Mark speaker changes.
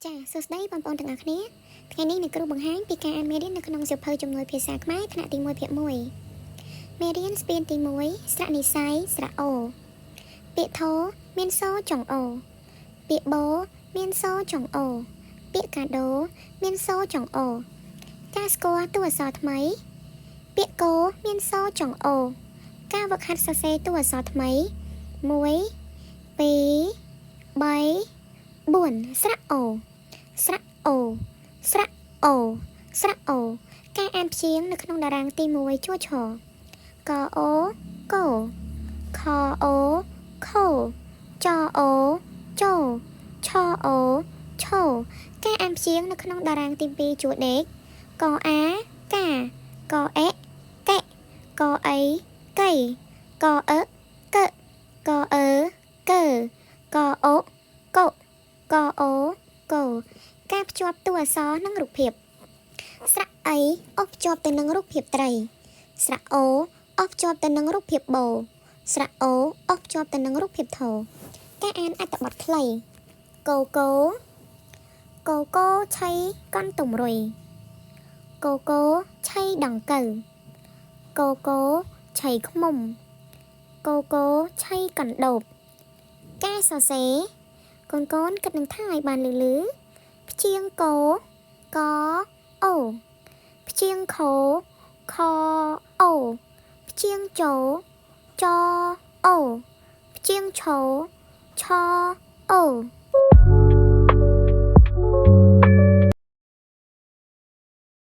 Speaker 1: ចាសួស្តីបងប្អូនទាំងអស់គ្នាថ្ងៃនេះអ្នកគ្រូបង្ហាញពីការអានមេរៀននៅក្នុងសៀវភៅជំនួយភាសាខ្មែរថ្នាក់ទី1ភាគ1មេរៀនស្ពានទី1ស្រៈនិស័យស្រៈអូពាក្យធោមានសចុងអូពាក្យបោមានសចុងអូពាក្យកាដូមានសចុងអូការស្គាល់តួអក្សរថ្មីពាក្យគោមានសចុងអូការវឹកហាត់សរសេរតួអក្សរថ្មី1 2 3 4ស្រៈអូស្រៈអូស្រៈអូស្រៈអូការអានព្យាង្គនៅក្នុងតារាងទី1ជួរឆកអូកោខអូខូចអូចូឆអូឆូការអានព្យាង្គនៅក្នុងតារាងទី2ជួរដេកកអាកាកអេកេកអីកៃកអឺកកអឺកើកអូកូកអូកោការភ្ជាប់តួអក្សរនិងរូបភាពស្រៈអីអបភ្ជាប់ទៅនឹងរូបភាពត្រីស្រៈអូអបភ្ជាប់ទៅនឹងរូបភាពបោស្រៈអូអបភ្ជាប់ទៅនឹងរូបភាពធោការអានអត្ថបទខ្លីកោកោកោកោឆៃកន់ទំរុយកោកោឆៃដង្កូវកោកោឆៃខ្មុំកោកោឆៃកណ្ដូបការសរសេរកូនគិតនឹងថាឲ្យបានលឺព្យាង្គកកអូព្យាង្គខខអូព្យាង្គចចអូព្យាង្គឆឆអូ